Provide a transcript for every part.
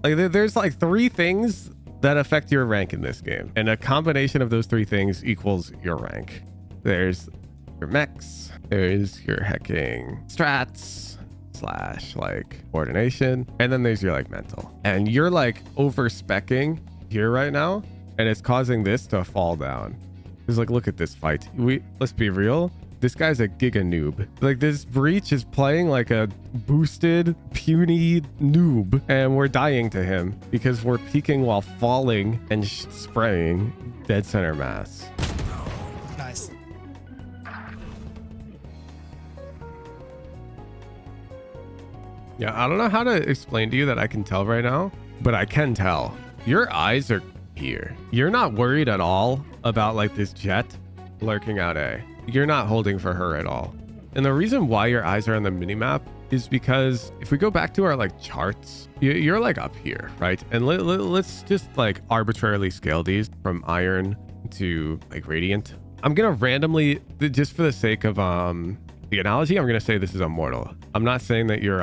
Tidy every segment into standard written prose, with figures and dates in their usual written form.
Like there's like 3 things that affect your rank in this game, and a combination of those 3 things equals your rank. There's your mechs, there's your hacking strats / like coordination, and then there's your like mental. And you're like over speccing here right now, and it's causing this to fall down. It's like, look at this fight. Let's be real. This guy's a giga noob. Like this breach is playing like a boosted, puny noob, and we're dying to him because we're peeking while falling and spraying dead center mass. Nice. Yeah, I don't know how to explain to you that I can tell right now, but I can tell. Your eyes are here. You're not worried at all about like this jet lurking out A. You're not holding for her at all. And the reason why your eyes are on the minimap is because if we go back to our like charts, you're like up here, right? And let's just like arbitrarily scale these from iron to like radiant. I'm gonna randomly, just for the sake of the analogy, I'm gonna say this is immortal. I'm not saying that your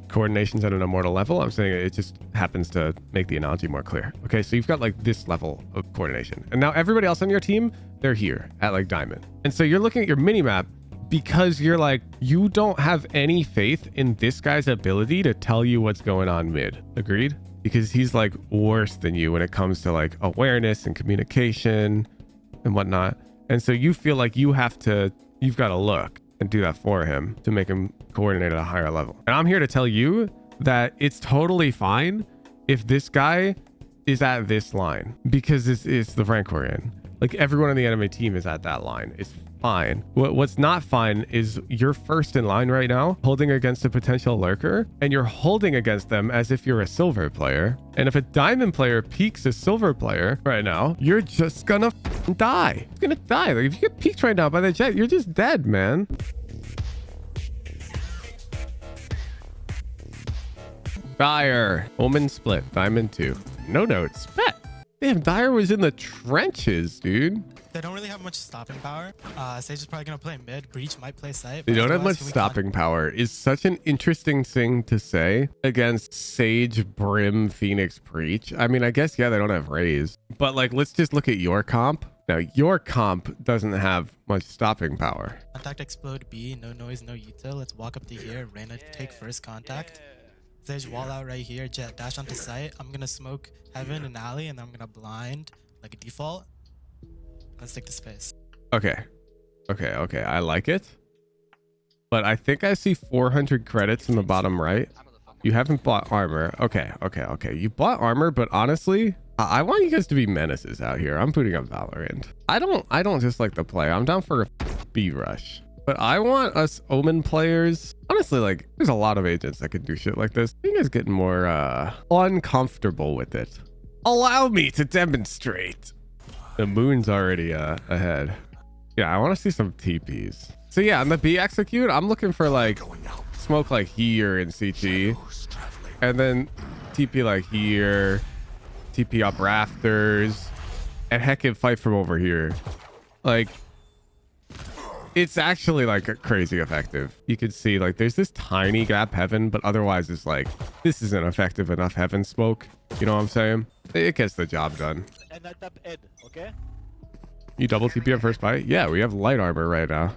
coordination's at an immortal level. I'm saying it just happens to make the analogy more clear. Okay, so you've got like this level of coordination, and now everybody else on your team, they're here at like diamond. And so you're looking at your minimap because you're like, you don't have any faith in this guy's ability to tell you what's going on mid. Agreed? Because he's like worse than you when it comes to like awareness and communication and whatnot. And so you feel like you've got to look and do that for him to make him coordinate at a higher level. And I'm here to tell you that it's totally fine if this guy is at this line, because it's the rank we're in. Like everyone on the enemy team is at that line. It's fine. What's not fine is you're first in line right now, holding against a potential lurker, and you're holding against them as if you're a silver player. And if a diamond player peeks a silver player right now, you're just gonna die. It's gonna die. Like if you get peeked right now by the jet, you're just dead, man. Fire. Omen split. Diamond 2. No notes. Bet. Damn, Dyer was in the trenches, dude. They don't really have much stopping power. Sage is probably going to play mid. Breach might play site. They don't have much stopping power is such an interesting thing to say against Sage, Brim, Phoenix, Breach. I mean, I guess, yeah, they don't have Raze. But, like, let's just look at your comp. Now, your comp doesn't have much stopping power. Contact explode B. No noise, no util. Let's walk up to here. Reyna take first contact. Sage wall out right here. Jet dash onto site. I'm going to smoke heaven and alley, and then I'm going to blind like a default. Let's take the space. Okay. I like it. But I think I see 400 credits in the bottom right. You haven't bought armor. Okay. You bought armor, but honestly, I want you guys to be menaces out here. I'm putting up Valorant. I don't just like the play. I'm down for a B rush. But I want us Omen players. Honestly, like, there's a lot of agents that could do shit like this. You guys getting more uncomfortable with it. Allow me to demonstrate. The moon's already ahead. Yeah, I want to see some TPs. So yeah, on the B execute, I'm looking for like smoke like here in CT, and then TP like here, TP up rafters, and heck it fight from over here. Like, it's actually like crazy effective. You can see like there's this tiny gap heaven, but otherwise it's like, this isn't effective enough heaven smoke. You know what I'm saying? It gets the job done. And I tap Ed, okay? You double TP on first fight? Yeah, we have light armor right now.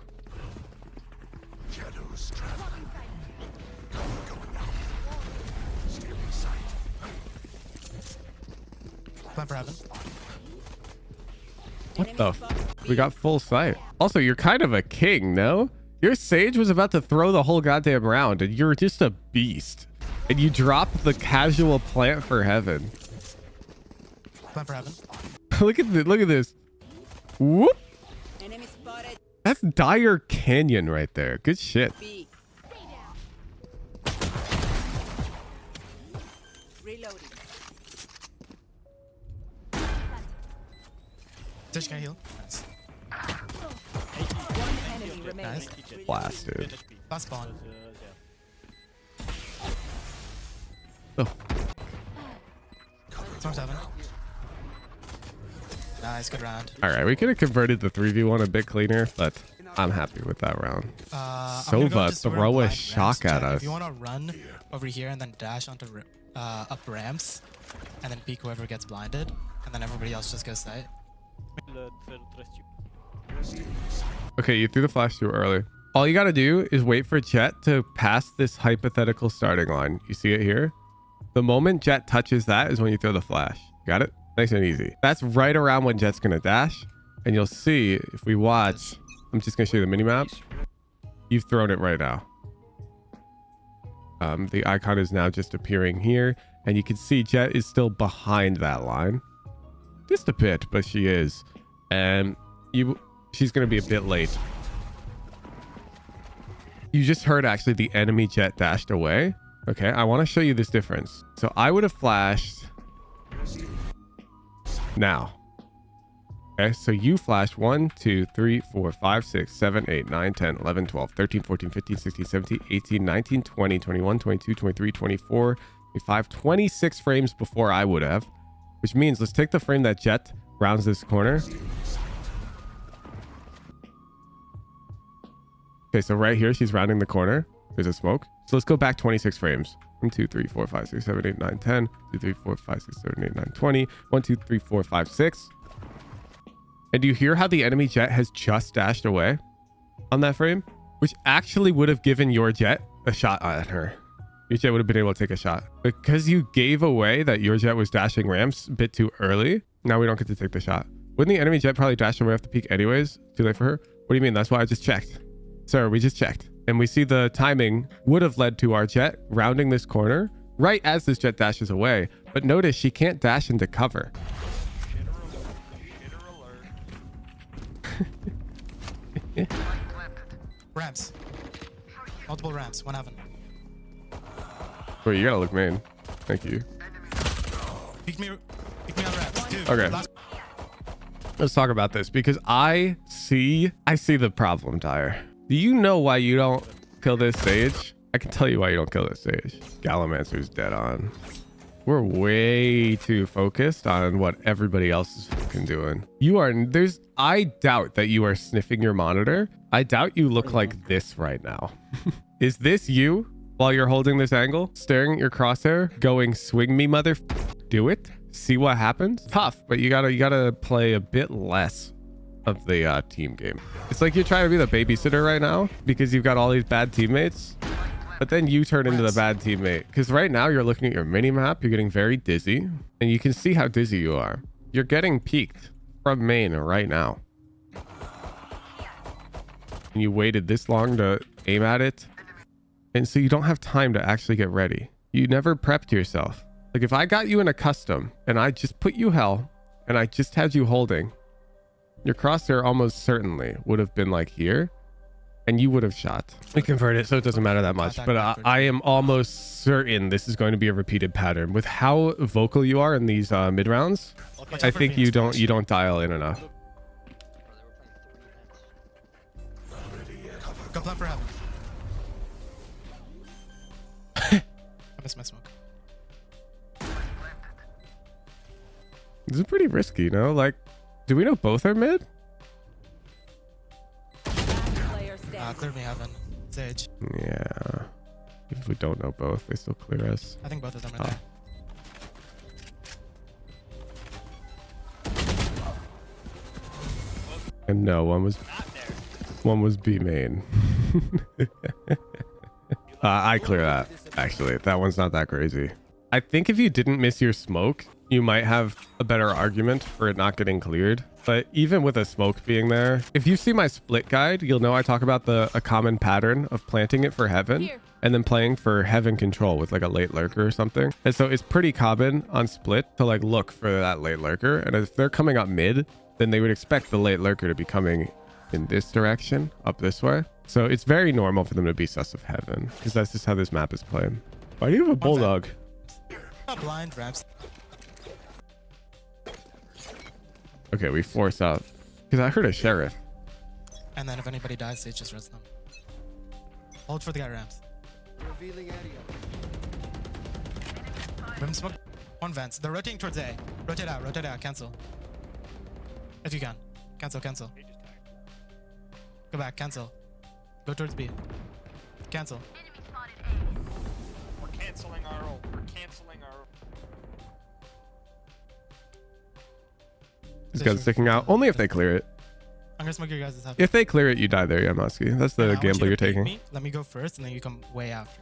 Plan for heaven. What the f? We got full sight. Also, you're kind of a king, no? Your Sage was about to throw the whole goddamn round, and you're just a beast. And you dropped the casual plant for heaven. Plan for heaven. Look at this. Whoop. That's Dire Canyon right there. Good shit. Sage can heal. Nice. Nice. Blasted. Last spawn. Oh. Storm's heaven. Nice, good round. All right, we could have converted the 3v1 a bit cleaner, but I'm happy with that round. I'm Sova, throw a shock at us. If you want to run over here and then dash onto up ramps, and then peek whoever gets blinded, and then everybody else just goes site. Okay, you threw the flash too early. All you got to do is wait for Jet to pass this hypothetical starting line. You see it here? The moment Jet touches that is when you throw the flash. Got it? Nice and easy. That's right around when Jet's going to dash. And you'll see if we watch, I'm just going to show you the mini map. You've thrown it right now. The icon is now just appearing here. And you can see Jet is still behind that line. Just a bit, but she is. And she's going to be a bit late. You just heard actually the enemy Jet dashed away. Okay, I want to show you this difference. So I would have flashed now. Okay, so you flash 1, 2, 3, 4, 5, 6, 7, 8, 9, 10, 11, 12, 13, 14, 15, 16, 17, 18, 19, 20, 21, 22, 23, 24, 25, 26 frames before I would have. Which means let's take the frame that Jet rounds this corner. Okay, so right here, she's rounding the corner. There's a smoke. So let's go back 26 frames. 1, 2, 3, 4, 5, 6, 7, 8, 9, 10. 2, 3, 4, 5, 6, 7, 8, 9, 20. 1, 2, 3, 4, 5, 6. And do you hear how the enemy Jet has just dashed away on that frame? Which actually would have given your Jet a shot at her. Your Jet would have been able to take a shot. Because you gave away that your Jet was dashing ramps a bit too early, now we don't get to take the shot. Wouldn't the enemy Jet probably dash away off the peak anyways? Too late for her? What do you mean? That's why I just checked. Sir, we just checked. And we see the timing would have led to our Jet rounding this corner right as this Jet dashes away. But notice she can't dash into cover. Ramps. Multiple ramps. One heaven. Wait, you gotta look main. Thank you. Peek me on ramps. Dude, Okay. Let's talk about this because I see the problem, Dyer. Do you know why you don't kill this stage? I can tell you why you don't kill this stage. Gallimancer's dead on. We're way too focused on what everybody else is fucking doing. I doubt that you are sniffing your monitor. I doubt you look like this right now. Is this you while you're holding this angle, staring at your crosshair, going, swing me, mother, do it? See what happens? Tough, but you gotta play a bit less of the team game. It's like you're trying to be the babysitter right now because you've got all these bad teammates, but then you turn into the bad teammate because right now you're looking at your mini map, you're getting very dizzy, and you can see how dizzy you are. You're getting peaked from main right now. And you waited this long to aim at it, and so you don't have time to actually get ready. You never prepped yourself. Like if I got you in a custom and I just put you hell and I just had you holding, your crosshair almost certainly would have been like here and you would have shot. We convert it so it doesn't matter that much, but I am almost certain this is going to be a repeated pattern. With how vocal you are in these mid rounds, I think you don't dial in enough. Go plan for heaven. I missed my smoke. This is pretty risky, you know? Like, do we know both are mid? Clear me heaven. Sage. Yeah. If we don't know both, they still clear us. I think both of them are there. And no, one was B main. I clear that, actually. That one's not that crazy. I think if you didn't miss your smoke, you might have a better argument for it not getting cleared. But even with a smoke being there, if you see my split guide, you'll know I talk about a common pattern of planting it for heaven and then playing for heaven control with like a late lurker or something. And so it's pretty common on split to like look for that late lurker. And if they're coming up mid, then they would expect the late lurker to be coming in this direction, up this way. So it's very normal for them to be sus of heaven because that's just how this map is played. Why do you have a bulldog? Blind ramps. Okay, we force out because I heard a sheriff. And then if anybody dies, they just res them. Hold for the guy ramps. Revealing area. Rim smoke. One vents. They're rotating towards A. Rotate out, cancel. If you can. Cancel. Go back, cancel. Go towards B. Cancel. We're canceling our ult. We're canceling our. This guy's sticking out. Only if they clear it. I'm gonna smoke your guys' heaven. If they clear it, you die there, Yamaski. That's the I want gamble you you're to bait taking. me. Let me go first, and then you come way after.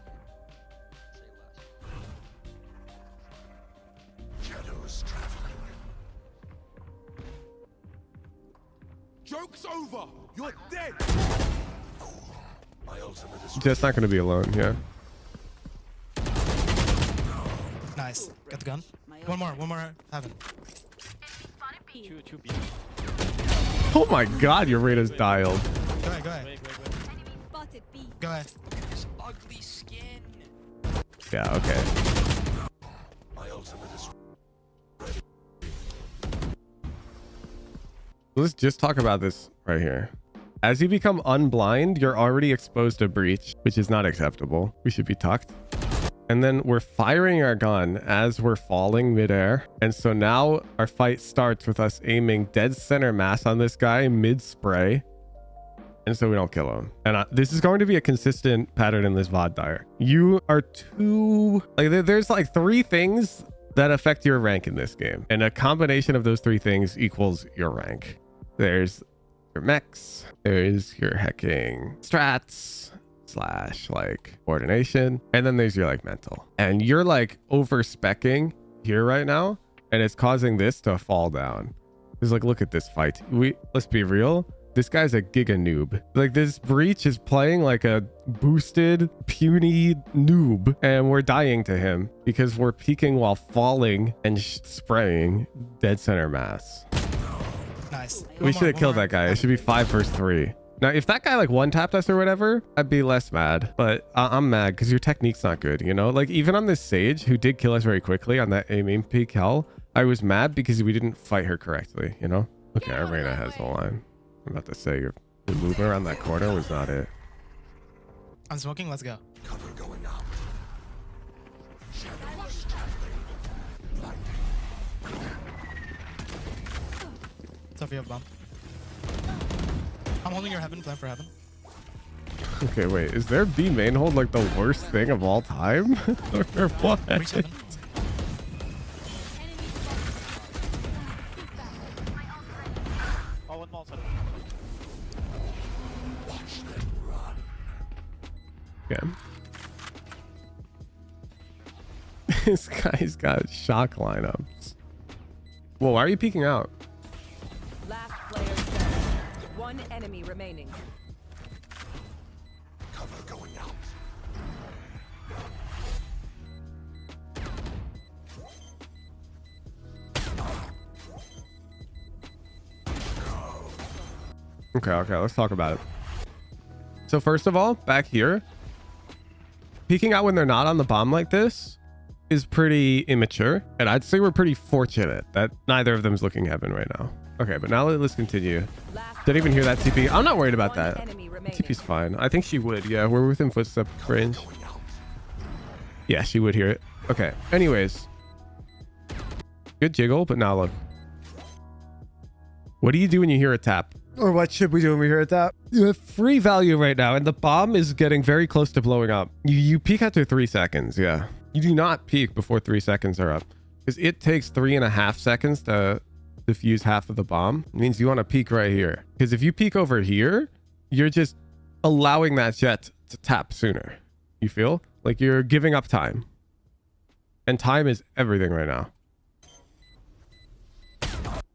Shadows traveling. Joke's over. You're dead. My ultimate is Just not going to be alone. Yeah. Nice. Get the gun. One more heaven. Two B. Oh my God, your rate is dialed. Go ahead. Wait. Go ahead. This ugly skin. Yeah. Okay. my ultimate is Let's just talk about this right here. As you become unblind, you're already exposed to breach, which is not acceptable. We should be tucked. And then we're firing our gun as we're falling midair. And so now our fight starts with us aiming dead center mass on this guy mid-spray. And so we don't kill him. And this is going to be a consistent pattern in this VOD dire. You are too... Like, there's like 3 things that affect your rank in this game. And a combination of those 3 things equals your rank. There's your mechs. There's your hacking strats / like coordination. And then there's your like mental. And you're like over-speccing here right now. And it's causing this to fall down. It's like, look at this fight. Let's be real. This guy's a giga noob. Like, this breach is playing like a boosted, puny noob, and we're dying to him because we're peeking while falling and spraying dead center mass. Nice. We should have killed that guy. It should be 5 versus 3. Now, if that guy like one-tapped us or whatever, I'd be less mad. But I'm mad because your technique's not good, you know? Like, even on this Sage, who did kill us very quickly on that aiming peak hell, I was mad because we didn't fight her correctly, you know? Okay, Arena has the line. I'm about to say your movement around that corner was not it. I'm smoking. Let's go. cover going out. Shadows traveling. Blinding. Sophia, bomb. I'm holding your heaven. Plan for heaven. Okay, wait. Is their B main hold like the worst thing of all time? Or what? Reach heaven. Oh, one more. Sorry. Watch them run. Yeah. This guy's got shock lineups. Well, why are you peeking out? Last player standing. One enemy remaining. Cover going out. Okay, let's talk about it. So first of all, back here, peeking out when they're not on the bomb like this is pretty immature. And I'd say we're pretty fortunate that neither of them is looking heaven right now. Okay, but now let's continue. Didn't even hear that TP. I'm not worried about that. TP's fine. I think she would. Yeah, we're within footstep range. Going out. Yeah, she would hear it. Okay, anyways. Good jiggle, but now look. What do you do when you hear a tap? Or what should we do when we hear a tap? You have free value right now, and the bomb is getting very close to blowing up. You peek after 3 seconds, yeah. You do not peek before 3 seconds are up. Because it takes 3.5 seconds to defuse half of the bomb. It means you want to peek right here. Because if you peek over here, you're just allowing that jet to tap sooner. You feel? Like you're giving up time. And time is everything right now.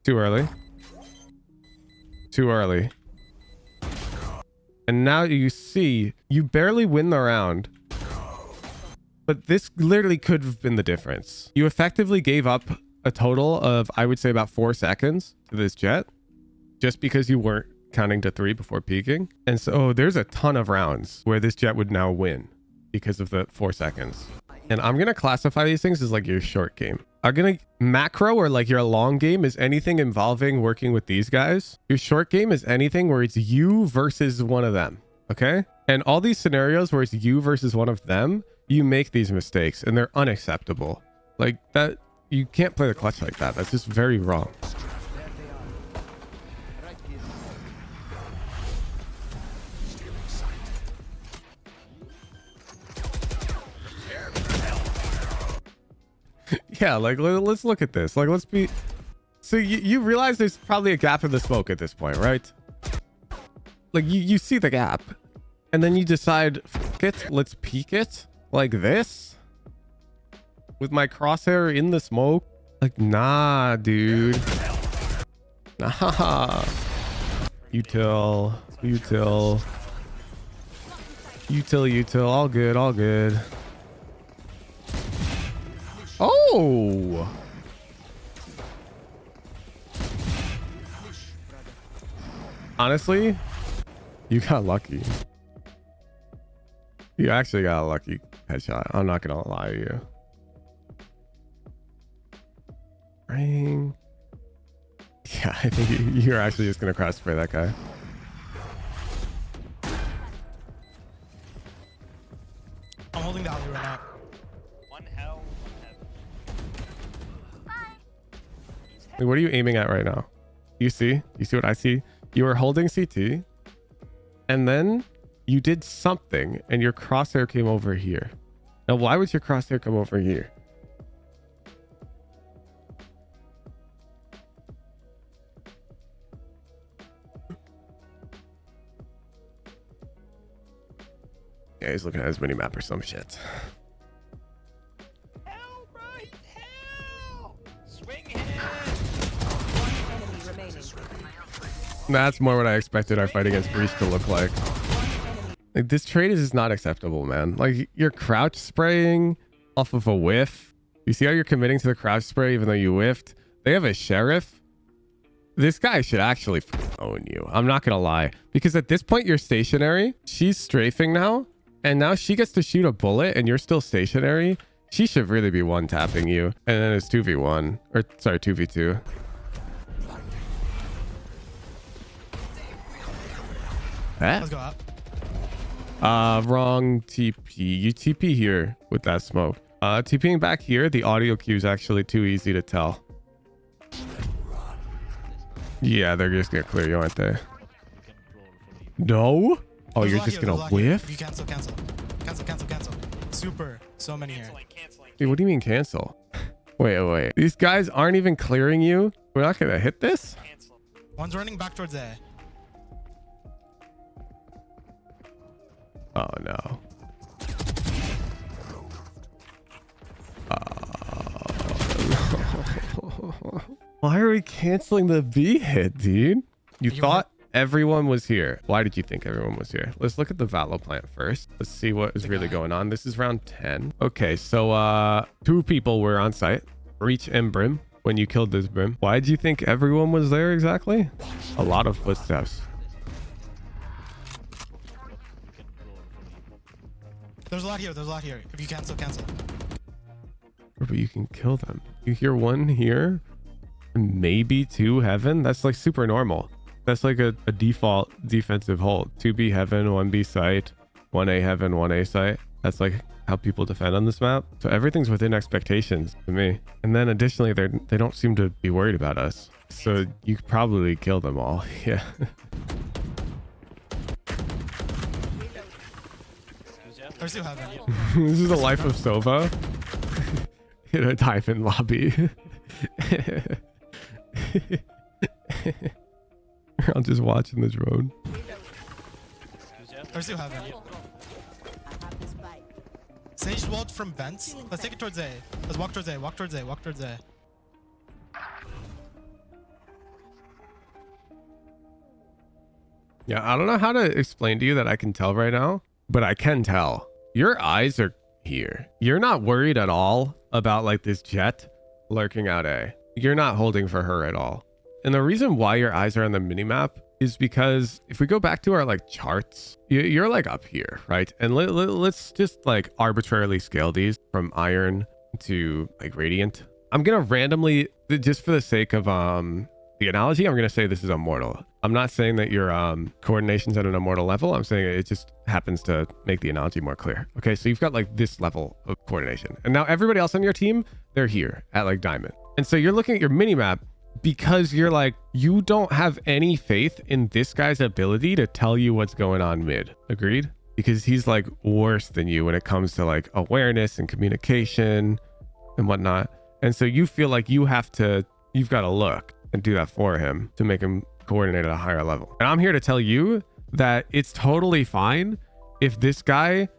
Too early. Too early. And now you see, you barely win the round. But this literally could have been the difference. You effectively gave up a total of, I would say, about 4 seconds to this jet. Just because you weren't counting to 3 before peaking. And so there's a ton of rounds where this jet would now win because of the 4 seconds. And I'm going to classify these things as like your short game. I'm going to macro or like your long game is anything involving working with these guys. Your short game is anything where it's you versus one of them. Okay. And all these scenarios where it's you versus one of them, you make these mistakes and they're unacceptable. Like that, you can't play the clutch like that. That's just very wrong. Stealing sight. Yeah, like let's look at this. Like let's be. So you realize there's probably a gap in the smoke at this point, right? Like you see the gap, and then you decide, F it, let's peek it like this, with my crosshair in the smoke. Like nah, dude. Nah. Util. All good, all good. Oh. Honestly, you got lucky. You actually got a lucky headshot. I'm not gonna lie to you. Ring. Yeah, I think you're actually just gonna cross spray that guy. I'm holding the alley right now. One hell, one heaven. Wait, what are you aiming at right now? You see what I see? You were holding CT, and then you did something, and your crosshair came over here. Now, why would your crosshair come over here? Yeah, he's looking at his mini map or some shit. Hell, right, hell! Swing him! One enemy remaining. That's more what I expected our fight against Breach to look like. Like this trade is just not acceptable, man. Like you're crouch spraying off of a whiff. You see how you're committing to the crouch spray even though you whiffed? They have a sheriff. This guy should actually own you. I'm not gonna lie. Because at this point you're stationary. She's strafing now. And now she gets to shoot a bullet and you're still stationary. She should really be one tapping you. And then it's 2v1. Or sorry, 2v2. Let's go up. Wrong TP. You TP here with that smoke. TPing back here, the audio cue is actually too easy to tell. Yeah, they're just gonna clear you, aren't they? No? Oh, There's a you're lot just here, gonna there's a lot here. whiff? If you cancel. Super. So many here. Canceling. Hey, what do you mean cancel? Wait. These guys aren't even clearing you? We're not gonna hit this? Cancel. One's running back towards A. Oh no. Why are we canceling the B hit, dude? You thought everyone was here. Why did you think everyone was here? Let's look at the Valor plant first. Let's see what is really going on. This is round 10. Okay, so 2 people were on site. Breach and Brim when you killed this Brim. Why did you think everyone was there exactly? A lot of footsteps. There's a lot here. If you cancel. But you can kill them. You hear 1 here, maybe 2 heaven. That's like super normal. That's like a default defensive hold. 2B heaven, 1B site, 1A heaven, 1A site. That's like how people defend on this map. So everything's within expectations to me. And then additionally, they don't seem to be worried about us. So you could probably kill them all. Yeah. There's 2 heaven. This is the life of Sova in a diamond lobby. I'm just watching this road. There's 2 heaven. Sage walled from vents. Let's take it towards A. Let's walk towards A. Yeah, I don't know how to explain to you that I can tell right now, but I can tell. Your eyes are here. You're not worried at all about like this jet lurking out A. You're not holding for her at all. And the reason why your eyes are on the minimap is because if we go back to our like charts, you're like up here, right? And let's just like arbitrarily scale these from iron to like radiant. I'm gonna randomly, just for the sake of the analogy, I'm gonna say this is immortal. I'm not saying that your coordination's at an immortal level. I'm saying it just happens to make the analogy more clear. Okay, so you've got like this level of coordination, and now everybody else on your team, they're here at like diamond. And so you're looking at your mini map because you're like, you don't have any faith in this guy's ability to tell you what's going on mid. Agreed? Because he's like worse than you when it comes to like awareness and communication and whatnot. And so you feel like you've got to look and do that for him to make him coordinate at a higher level. And I'm here to tell you that it's totally fine if this guy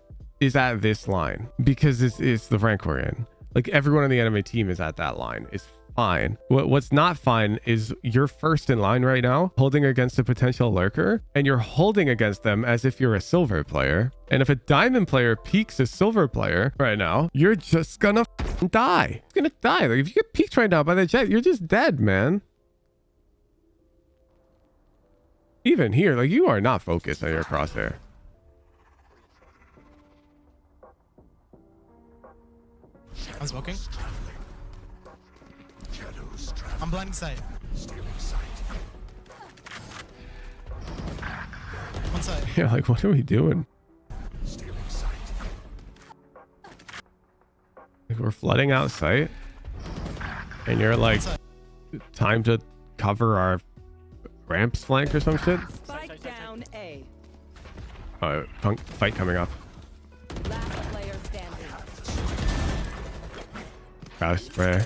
is at this line, because it's the rank we're in. Like, everyone on the enemy team is at that line. It's fine. What's not fine is you're first in line right now, holding against a potential lurker, and you're holding against them as if you're a silver player. And if a diamond player peeks a silver player right now, you're just gonna die. You're gonna die. Like, if you get peeked right now by the jet, you're just dead, man. Even here, like, you are not focused on your crosshair. I'm smoking. I'm blinding sight. One side. Yeah, like, what are we doing? Like, we're flooding out sight, and you're like, time to cover our ramps flank or some shit. Spike down A. Fight coming up. Last player standing. Crouch spray.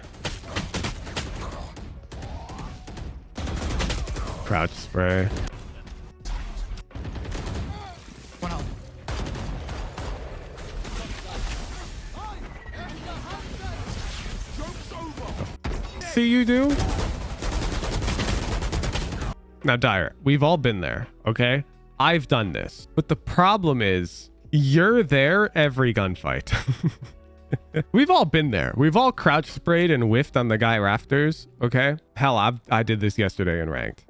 Crouch spray. One health. See you do? Now, Dyer, we've all been there, okay? I've done this. But the problem is, you're there every gunfight. We've all been there. We've all crouch sprayed and whiffed on the guy rafters, okay? Hell, I did this yesterday in ranked.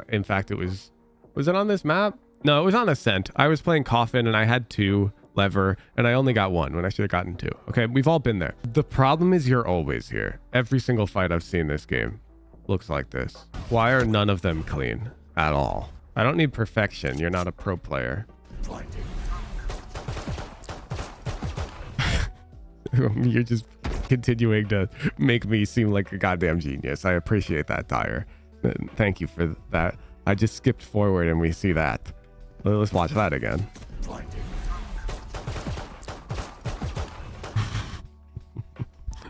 In fact, was it on this map? No, it was on Ascent. I was playing Coffin and I had 2 lever and I only got 1 when I should have gotten 2. Okay, we've all been there. The problem is you're always here. Every single fight I've seen this game looks like this. Why are none of them clean at all? I don't need perfection. You're not a pro player. You're just continuing to make me seem like a goddamn genius. I appreciate that, Dyer. Thank you for that. I just skipped forward and we see that. Let's watch that again.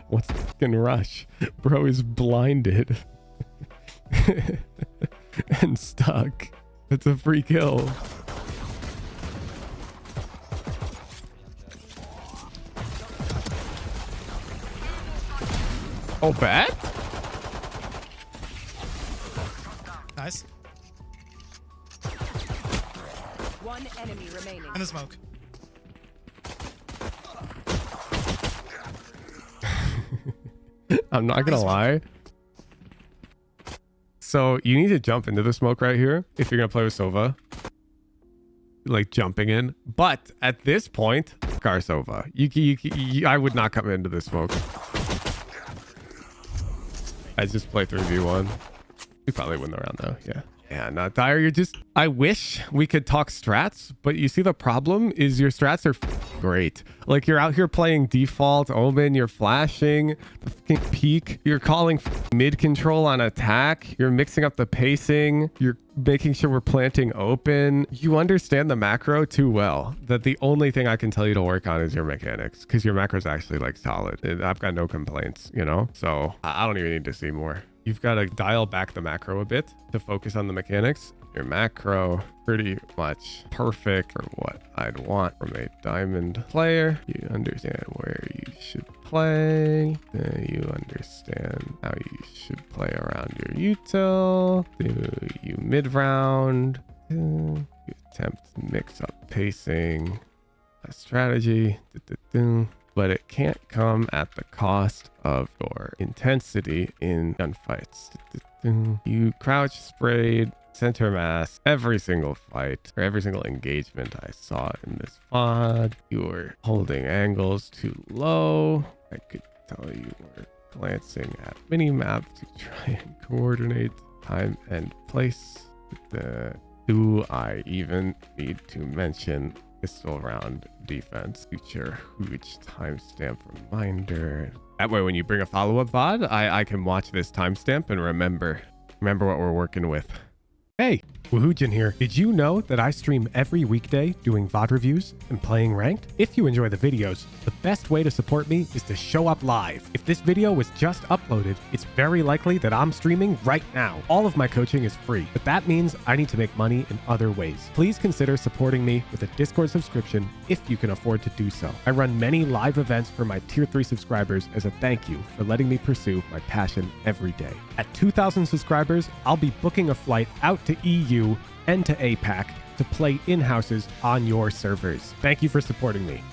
What's fucking rush? Bro is blinded and stuck. It's a free kill. Oh, bad? Nice. One enemy remaining. In the smoke. I'm not gonna lie. So you need to jump into the smoke right here if you're gonna play with Sova. Like jumping in. But at this point, Car Sova. I would not come into the smoke. I just play 3v1. We probably win the round though. Yeah. Yeah, not Dyer. You're just, I wish we could talk strats, but you see the problem is your strats are great. Like, you're out here playing default Omen, you're flashing the fucking peak, you're calling mid control on attack, you're mixing up the pacing, you're making sure we're planting open. You understand the macro too well that the only thing I can tell you to work on is your mechanics, because your macro is actually like solid. I've got no complaints, you know? So I don't even need to see more. You've got to dial back the macro a bit to focus on the mechanics. Your macro, pretty much perfect for what I'd want from a diamond player. You understand where you should play. You understand how you should play around your util. You mid-round. You attempt to mix up pacing, a strategy. But it can't come at the cost of your intensity in gunfights. You crouch sprayed center mass every single fight or every single engagement I saw in this VOD. You were holding angles too low. I could tell you were glancing at minimap to try and coordinate time and place. Do I even need to mention pistol round defense? Future huge timestamp reminder. That way when you bring a follow-up VOD, I can watch this timestamp and remember what we're working with. Hey, Woohoojin here. Did you know that I stream every weekday doing VOD reviews and playing ranked? If you enjoy the videos, the best way to support me is to show up live. If this video was just uploaded, it's very likely that I'm streaming right now. All of my coaching is free, but that means I need to make money in other ways. Please consider supporting me with a Discord subscription if you can afford to do so. I run many live events for my tier 3 subscribers as a thank you for letting me pursue my passion every day. At 2,000 subscribers, I'll be booking a flight out to EU and to APAC to play in-houses on your servers. Thank you for supporting me.